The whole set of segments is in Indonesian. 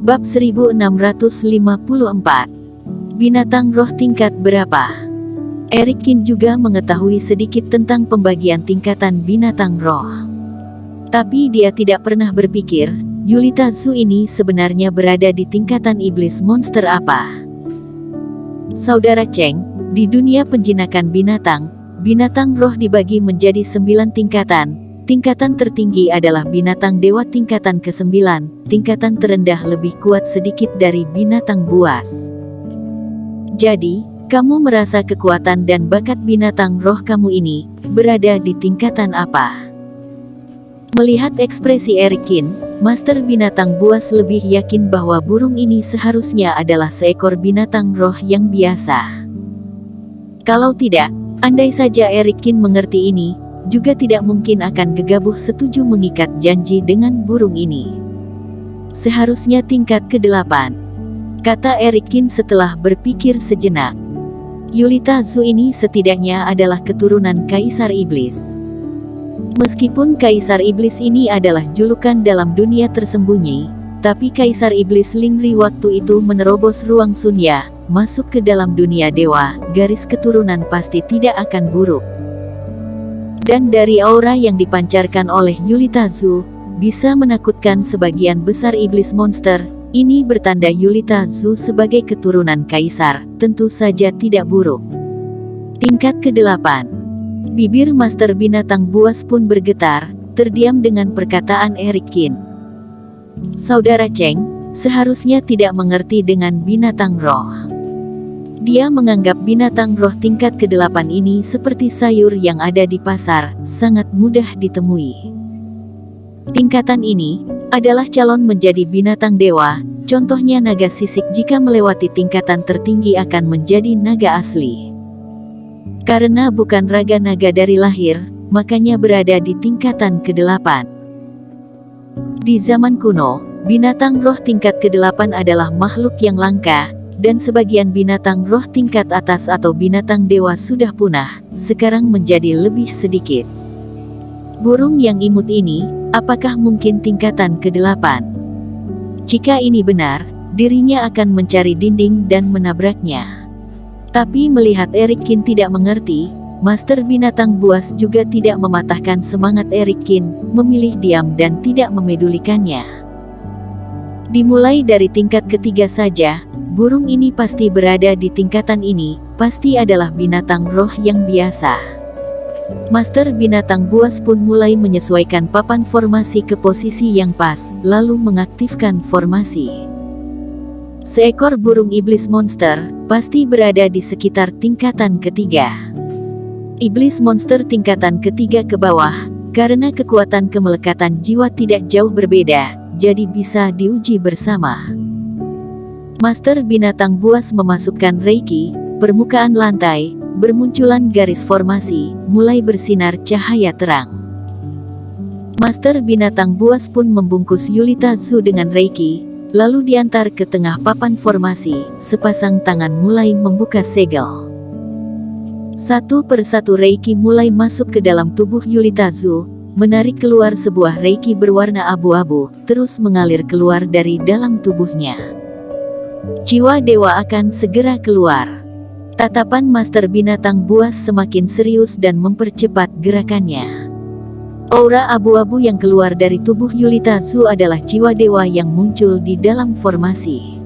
Bab 1654. Binatang roh tingkat berapa? Eric Kin juga mengetahui sedikit tentang pembagian tingkatan binatang roh. Tapi dia tidak pernah berpikir, Yulita Zhu ini sebenarnya berada di tingkatan iblis monster apa. Saudara Cheng, di dunia penjinakan binatang roh dibagi menjadi 9 tingkatan. Tingkatan tertinggi adalah binatang dewa tingkatan ke-9, tingkatan terendah lebih kuat sedikit dari binatang buas. Jadi, kamu merasa kekuatan dan bakat binatang roh kamu ini berada di tingkatan apa? Melihat ekspresi Eric Kin, Master binatang buas lebih yakin bahwa burung ini seharusnya adalah seekor binatang roh yang biasa. Kalau tidak, andai saja Eric Kin mengerti ini, juga tidak mungkin akan gegabah setuju mengikat janji dengan burung ini. Seharusnya tingkat ke-8, kata Eric Kin setelah berpikir sejenak. Yulita Zhu ini setidaknya adalah keturunan Kaisar Iblis. Meskipun Kaisar Iblis ini adalah julukan dalam dunia tersembunyi, tapi Kaisar Iblis Lingri waktu itu menerobos ruang sunya, masuk ke dalam dunia dewa, garis keturunan pasti tidak akan buruk. Dan dari aura yang dipancarkan oleh Yulita Zhu, bisa menakutkan sebagian besar iblis monster. Ini bertanda Yulita Zhu sebagai keturunan kaisar, tentu saja tidak buruk. Tingkat ke-8. Bibir Master binatang buas pun bergetar, terdiam dengan perkataan Eric Kin. Saudara Cheng, seharusnya tidak mengerti dengan binatang roh. Dia menganggap binatang roh tingkat ke-8 ini seperti sayur yang ada di pasar, sangat mudah ditemui. Tingkatan ini adalah calon menjadi binatang dewa, contohnya naga sisik jika melewati tingkatan tertinggi akan menjadi naga asli. Karena bukan raga naga dari lahir, makanya berada di tingkatan ke-8. Di zaman kuno, binatang roh tingkat ke-8 adalah makhluk yang langka, dan sebagian binatang roh tingkat atas atau binatang dewa sudah punah, sekarang menjadi lebih sedikit. Burung yang imut ini, apakah mungkin tingkatan ke-8? Jika ini benar, dirinya akan mencari dinding dan menabraknya. Tapi melihat Eric Kin tidak mengerti, Master binatang buas juga tidak mematahkan semangat Eric Kin, memilih diam dan tidak memedulikannya. Dimulai dari tingkat ketiga saja, burung ini pasti berada di tingkatan ini, pasti adalah binatang roh yang biasa. Master binatang buas pun mulai menyesuaikan papan formasi ke posisi yang pas, lalu mengaktifkan formasi. Seekor burung iblis monster, pasti berada di sekitar tingkatan ketiga. Iblis monster tingkatan ketiga ke bawah, karena kekuatan kemelekatan jiwa tidak jauh berbeda, jadi bisa diuji bersama. Master binatang buas memasukkan reiki, permukaan lantai, bermunculan garis formasi, mulai bersinar cahaya terang. Master binatang buas pun membungkus Yulita Zhu dengan reiki, lalu diantar ke tengah papan formasi, sepasang tangan mulai membuka segel. Satu persatu reiki mulai masuk ke dalam tubuh Yulita Zhu, menarik keluar sebuah reiki berwarna abu-abu, terus mengalir keluar dari dalam tubuhnya. Jiwa dewa akan segera keluar. Tatapan Master binatang buas semakin serius dan mempercepat gerakannya. Aura abu-abu yang keluar dari tubuh Yulita Zhu adalah jiwa dewa yang muncul di dalam formasi.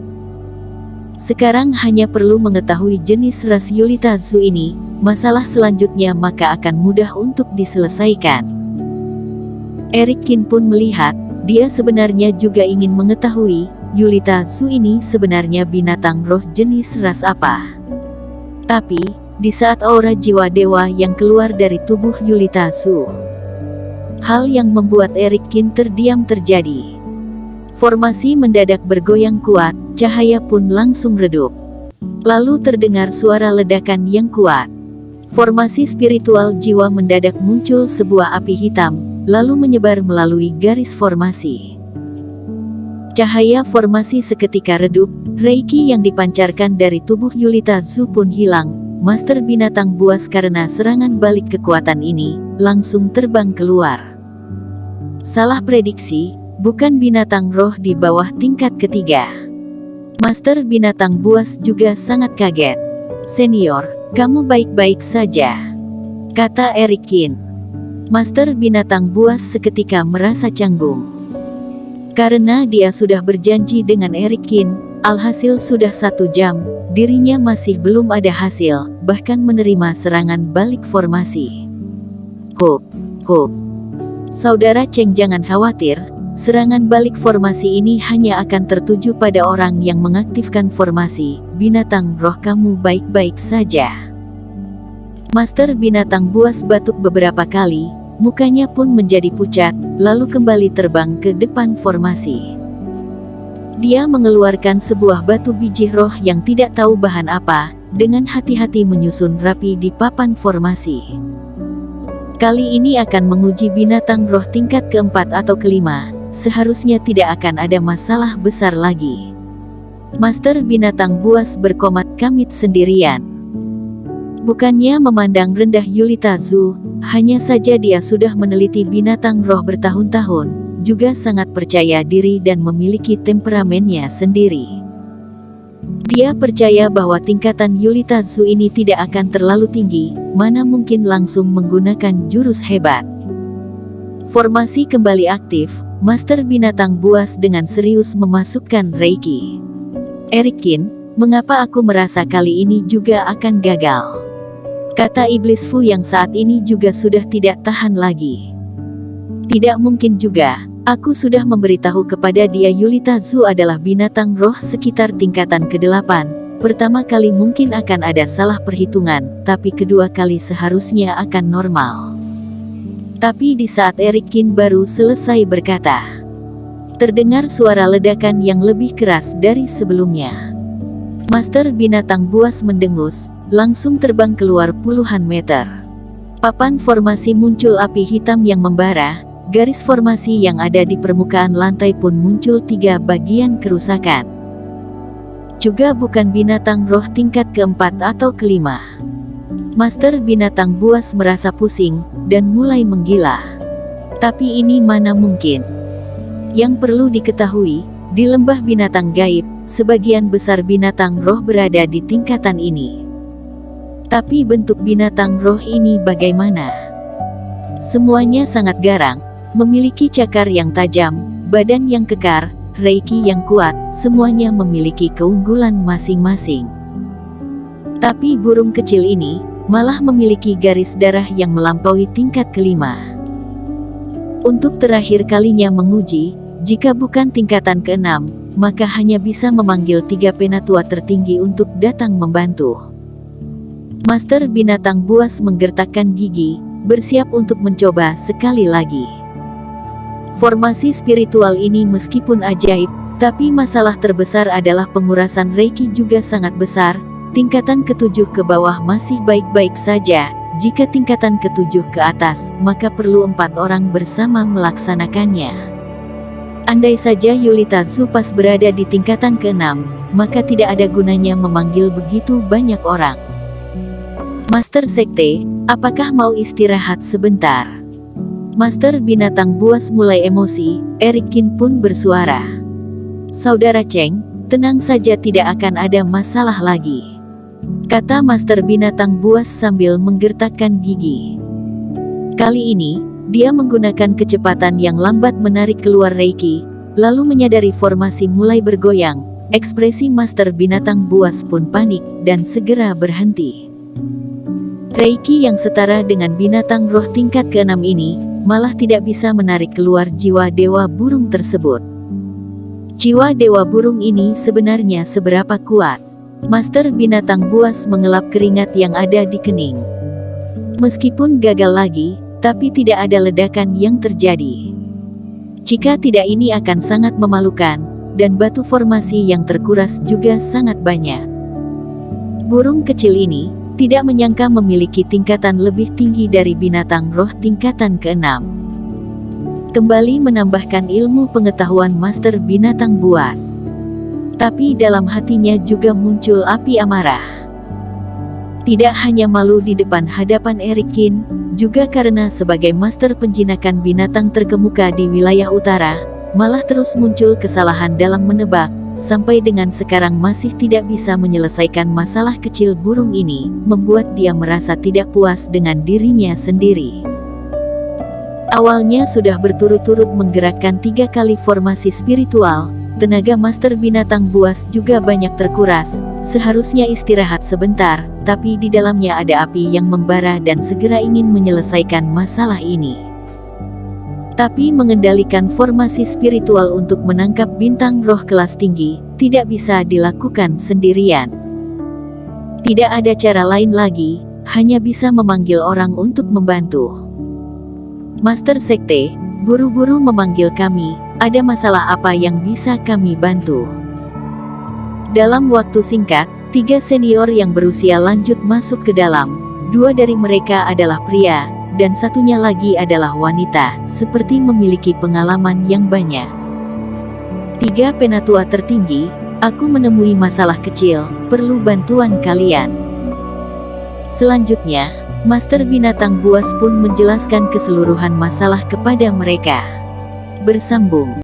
Sekarang hanya perlu mengetahui jenis ras Yulita Zhu ini, masalah selanjutnya maka akan mudah untuk diselesaikan. Eric Kin pun melihat, dia sebenarnya juga ingin mengetahui, Yulita Zhu ini sebenarnya binatang roh jenis ras apa. Tapi, di saat aura jiwa dewa yang keluar dari tubuh Yulita Zhu, hal yang membuat Eric Kin terdiam terjadi. Formasi mendadak bergoyang kuat, cahaya pun langsung redup. Lalu terdengar suara ledakan yang kuat. Formasi spiritual jiwa mendadak muncul sebuah api hitam, lalu menyebar melalui garis formasi. Cahaya formasi seketika redup, reiki yang dipancarkan dari tubuh Yulita Zhu pun hilang. Master binatang buas karena serangan balik kekuatan ini, langsung terbang keluar. Salah prediksi, bukan binatang roh di bawah tingkat ketiga. Master binatang buas juga sangat kaget. "Senior, kamu baik-baik saja?" kata Erikin. Master binatang buas seketika merasa canggung. Karena dia sudah berjanji dengan Erikin, alhasil sudah 1 jam, dirinya masih belum ada hasil, bahkan menerima serangan balik formasi. Kuk. Saudara Cheng, jangan khawatir, serangan balik formasi ini hanya akan tertuju pada orang yang mengaktifkan formasi. Binatang roh kamu baik-baik saja. Master binatang buas batuk beberapa kali, mukanya pun menjadi pucat, lalu kembali terbang ke depan formasi. Dia mengeluarkan sebuah batu biji roh yang tidak tahu bahan apa, dengan hati-hati menyusun rapi di papan formasi. Kali ini akan menguji binatang roh tingkat keempat atau kelima, seharusnya tidak akan ada masalah besar lagi. Master binatang buas berkomat kamit sendirian. Bukannya memandang rendah Yulita Zhu, hanya saja dia sudah meneliti binatang roh bertahun-tahun, juga sangat percaya diri dan memiliki temperamennya sendiri. Dia percaya bahwa tingkatan Yulita Zhu ini tidak akan terlalu tinggi, mana mungkin langsung menggunakan jurus hebat. Formasi kembali aktif, Master binatang buas dengan serius memasukkan Reiki. "Erikin, mengapa aku merasa kali ini juga akan gagal?" kata Iblis Fu yang saat ini juga sudah tidak tahan lagi. "Tidak mungkin juga, aku sudah memberitahu kepada dia Yulita Zhu adalah binatang roh sekitar tingkatan ke-8. Pertama kali mungkin akan ada salah perhitungan, tapi kedua kali seharusnya akan normal." Tapi di saat Erikin baru selesai berkata, terdengar suara ledakan yang lebih keras dari sebelumnya. Master binatang buas mendengus, langsung terbang keluar puluhan meter. Papan formasi muncul api hitam yang membara, garis formasi yang ada di permukaan lantai pun muncul 3 bagian kerusakan. Juga bukan binatang roh tingkat keempat atau kelima. Master binatang buas merasa pusing, dan mulai menggila. Tapi ini mana mungkin? Yang perlu diketahui, di lembah binatang gaib, sebagian besar binatang roh berada di tingkatan ini. Tapi bentuk binatang roh ini bagaimana? Semuanya sangat garang, memiliki cakar yang tajam, badan yang kekar, Reiki yang kuat, semuanya memiliki keunggulan masing-masing. Tapi burung kecil ini, malah memiliki garis darah yang melampaui tingkat kelima. Untuk terakhir kalinya menguji, jika bukan tingkatan ke-6, maka hanya bisa memanggil 3 penatua tertinggi untuk datang membantu. Master binatang buas menggertakkan gigi, bersiap untuk mencoba sekali lagi. Formasi spiritual ini meskipun ajaib, tapi masalah terbesar adalah pengurasan Reiki juga sangat besar. Tingkatan ke-7 ke bawah masih baik-baik saja, jika tingkatan ke-7 ke atas, maka perlu 4 orang bersama melaksanakannya. Andai saja Yulita Zhu pas berada di tingkatan ke-6, maka tidak ada gunanya memanggil begitu banyak orang. "Master Sekte, apakah mau istirahat sebentar?" Master binatang buas mulai emosi, Erikin pun bersuara. "Saudara Cheng, tenang saja, tidak akan ada masalah lagi," kata Master binatang buas sambil menggertakkan gigi. Kali ini, dia menggunakan kecepatan yang lambat menarik keluar Reiki, lalu menyadari formasi mulai bergoyang. Ekspresi Master binatang buas pun panik, dan segera berhenti. Reiki yang setara dengan binatang roh tingkat ke-6 ini, malah tidak bisa menarik keluar jiwa dewa burung tersebut. Jiwa dewa burung ini sebenarnya seberapa kuat? Master binatang buas mengelap keringat yang ada di kening. Meskipun gagal lagi, tapi tidak ada ledakan yang terjadi. Jika tidak, ini akan sangat memalukan, dan batu formasi yang terkuras juga sangat banyak. Burung kecil ini tidak menyangka memiliki tingkatan lebih tinggi dari binatang roh tingkatan ke-6. Kembali menambahkan ilmu pengetahuan Master binatang buas. Tapi dalam hatinya juga muncul api amarah. Tidak hanya malu di depan hadapan Erikin, juga karena sebagai master penjinakan binatang terkemuka di wilayah utara, malah terus muncul kesalahan dalam menebak, sampai dengan sekarang masih tidak bisa menyelesaikan masalah kecil burung ini, membuat dia merasa tidak puas dengan dirinya sendiri. Awalnya sudah berturut-turut menggerakkan 3 kali formasi spiritual, tenaga Master Binatang Buas juga banyak terkuras, seharusnya istirahat sebentar, tapi di dalamnya ada api yang membara dan segera ingin menyelesaikan masalah ini. Tapi mengendalikan formasi spiritual untuk menangkap bintang roh kelas tinggi, tidak bisa dilakukan sendirian. Tidak ada cara lain lagi, hanya bisa memanggil orang untuk membantu. Master Sekte, buru-buru memanggil kami, ada masalah apa yang bisa kami bantu? Dalam waktu singkat, 3 senior yang berusia lanjut masuk ke dalam. 2 dari mereka adalah pria, dan satunya lagi adalah wanita, seperti memiliki pengalaman yang banyak. 3 penatua tertinggi, aku menemui masalah kecil, perlu bantuan kalian. Selanjutnya, Master Binatang Buas pun menjelaskan keseluruhan masalah kepada mereka. Bersambung.